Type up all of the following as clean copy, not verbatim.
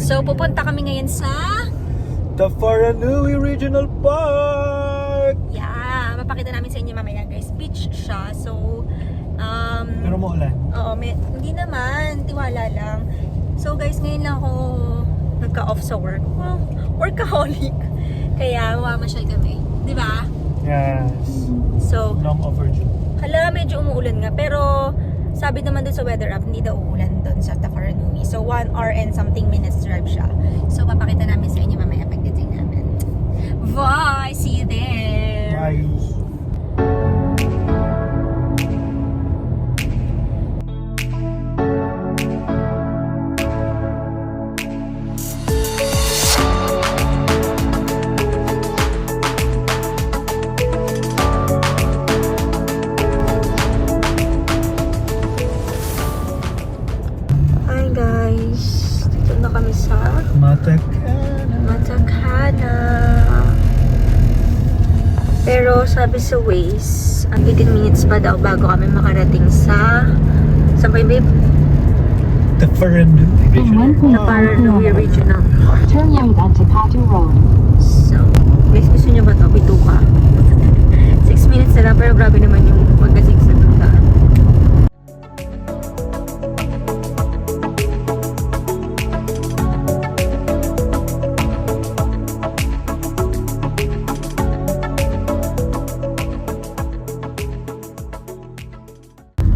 So, pupunta kami ngayon sa... The Faranui Regional Park! Yeah, mapakita namin sa inyo mamaya guys. Beach siya. So, Pero maulan. oo, hindi naman. Tiwala lang. So guys, ngayon lang ako nagka-off sa work. Wow, workaholic. Kaya mamasyal kami. Di ba? Yes. So, Long overdue. hala, medyo umuulan nga. Pero, sabi naman doon sa weather app, hindi daw uulan doon sa Tafaranui. So, 1 hour and something minutes drive siya. So, papakita namin sa inyo mamaya pagdating namin. Bye! See you there! Bye. Hi guys! Dito na kami sa Matakana. Matakana. Pero sabi sa Waze, ang 18 minutes pa daw bago kami makarating sa... Saan ba yung babe? The Faranui Regional The Faranui Regional Park. Turn right onto Patu Road. So, guys, gusto nyo ba ito? Bituka. 6 minutes na lang, pero grabe naman yung pagkasigsag ng daan.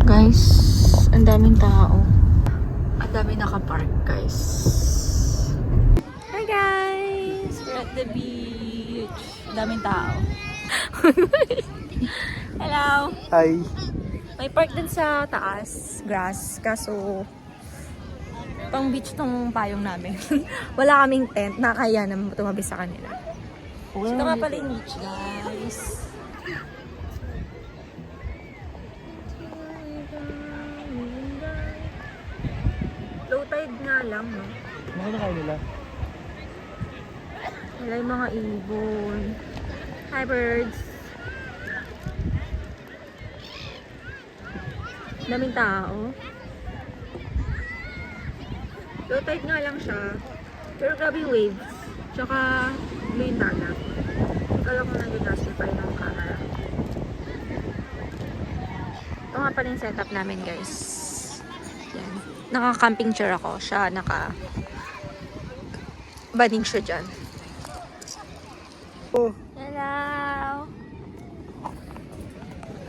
Guys, ang daming tao. Ang daming nakapark, guys. Hi guys! We're at the beach. Ang daming tao. Hello! Hi. May park din sa taas, grass. Kaso, pang beach tong payong namin. Wala kaming tent. Nakakaya naman tumabi sa kanila. So, ito nga pala yung beach, guys. Low tide nga lang, no? Ano kayo nila? Wala yung mga ibon. Hi, birds. Daming tao. Low tide nga lang siya. Pero grabe yung waves. Tsaka blue yung dagat. Kala ko nag-justify ng camera. Ito nga pala yung setup namin, guys. Yan. Naka-camping chair ako. Siya naka-baning siya dyan. Oh. Hello!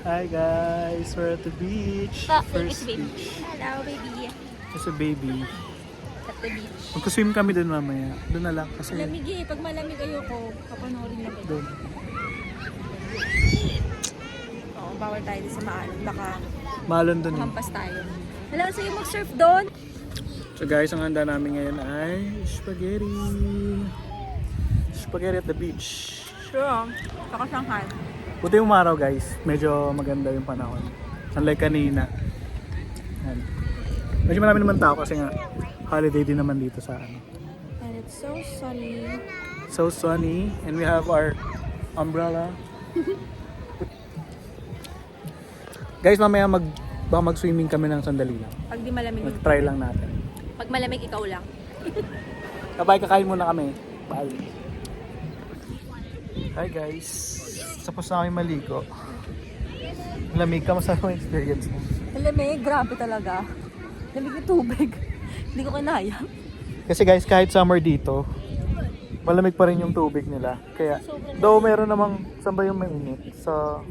Hi guys, we're at the beach. First beach. Hello, baby. It's a baby. At the beach. Magka-swim kami dun mamaya. Doon na lang kasi Lamig eh. Pag malamig ayoko, papanoorin lang ito. doon. Oo, bawal tayo sa maalon. Baka Malon dun eh. hampas tayo. Hello, sige mag-surf doon. So guys, ang handa namin ngayon ay spaghetti. Spaghetti at the beach. Sure. Saka Shanghai. Buti yung araw guys, medyo maganda yung panahon. Unlike kanina. Yan. Medyo marami naman tao kasi nga holiday din naman dito sa ano. And it's so sunny. So sunny and we have our umbrella. Guys, mamaya baka mag-swimming kami ng sandali lang. Pag di malamig. Mag-try lang natin. Pag malamig, ikaw lang. Kabay, kakain muna kami. Bye. Hi guys. Tapos na kami maligo. Lamig ka, masarap ang experience mo. Malamig, grabe talaga. Lamig yung tubig. Hindi ko kinaya. Kasi guys, kahit summer dito, malamig pa rin yung tubig nila. Kaya, though meron namang saan ba yung mainit. So,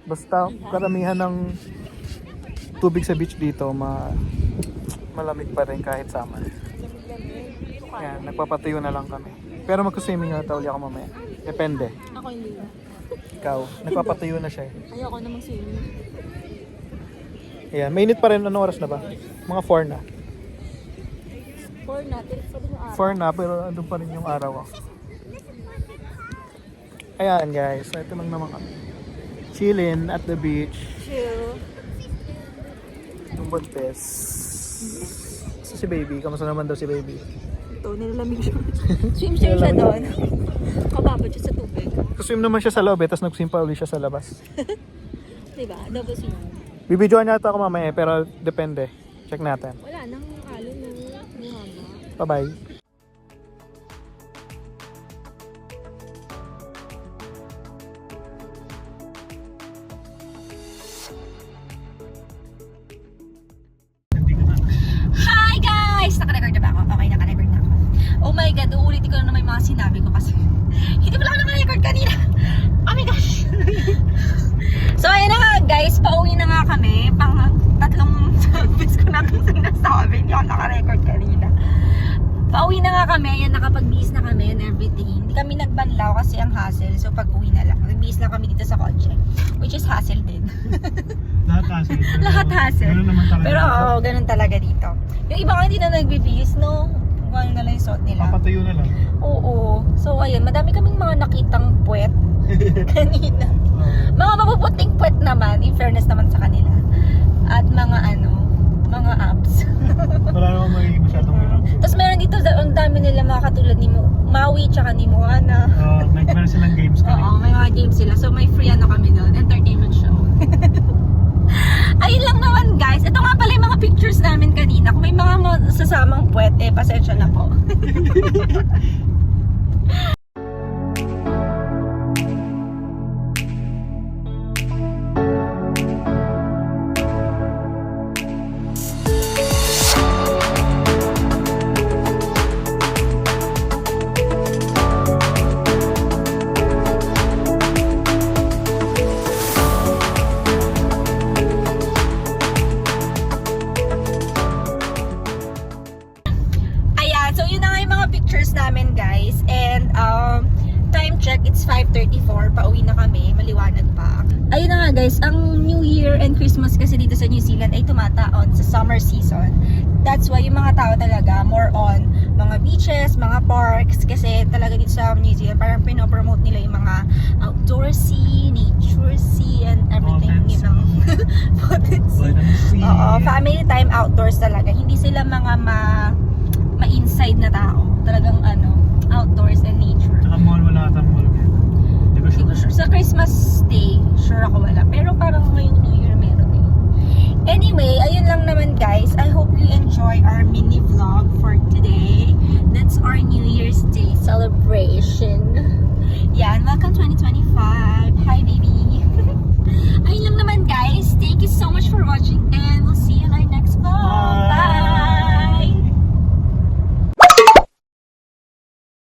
basta karamihan ng tubig sa beach dito, malamig pa rin kahit summer. Yan, nagpapatuyo na lang kami. Pero magkuswimming na uli ako mamaya. Depende. Ako hindi. Ikaw, nagpapatuyo na siya eh. Ayoko na mag-swimming. Ayan, mainit pa rin. Anong oras na ba? Mga 4 na. 4 natin. Sabi ng araw. 4 na, pero andun pa rin yung araw. Ayan guys, so ito lang naman kami. Chillin at the beach. Chill. Itong buntes. Si baby, kamusta naman daw si baby? Ito, nilalamig siya. Swim siya doon. Kababad siya sa tubig. Swim naman siya sa loob tapos nag-swim pa ulit siya sa labas. Diba? Double swim. Bibidyoan natin ako mamaya pero depende. Check natin. Wala nang alon ng haba. Bye-bye. uulitin ko na may mga sinabi ko kasi hindi pala ako naka-record kanina. Oh my gosh! So ayun na nga guys, pauwi na nga kami. Pang tatlong service ko na itong sinasabi. Hindi ako naka-record kanina. Pauwi na nga kami, yan nakapag-bihis na kami and everything. Hindi kami nagbanlaw kasi ang hassle. So pag-uwi na lang, nag-bihis na kami dito sa kotse. Which is hassle din. Lahat hassle. Lahat hassle. Ganun naman talaga. Pero oo, ganun talaga dito. Yung iba nga hindi na nagbibihis, no? Kung ano na lang yung suot nila. Papatayo na lang. Oo. So ayun, madami kaming mga nakitang puwet kanina. Mga mapuputing puwet naman, in fairness naman sa kanila. At mga mga abs. Wala namang magiging masyadong hirap. Tapos meron dito, ang dami nila mga katulad ni Maui tsaka ni Moana. Meron silang games kami. Oo, may mga games sila. So may free kami doon, entertainment show. Ayun lang naman guys. Ito nga pala yung mga pictures namin kanina. Kung may mga sasamang puwet, pasensya na po. So yun na nga yung mga pictures namin guys. And time check, it's 5:34. Pauwi na kami, maliwanag pa. Ayun na nga guys, ang New Year and Christmas kasi dito sa New Zealand ay tumataon sa summer season. That's why yung mga tao talaga more on mga beaches, mga parks. Kasi talaga dito sa New Zealand parang pinopromote nila yung mga outdoorsy, naturey, and everything. You know, potency. Oo, family time outdoors talaga. Hindi sila mga ma-inside na tao. Talagang outdoors and nature. Saka mall, wala ata mall. Di ba Hindi ko sure. Sa Christmas Day, sure ako wala. Pero parang ngayong New Year meron eh. Anyway, ayun lang naman guys. I hope you enjoy our mini vlog for today. That's our New Year's Day celebration. Yan, welcome 2025. Hi baby. Ayun lang naman guys. Thank you so much for watching and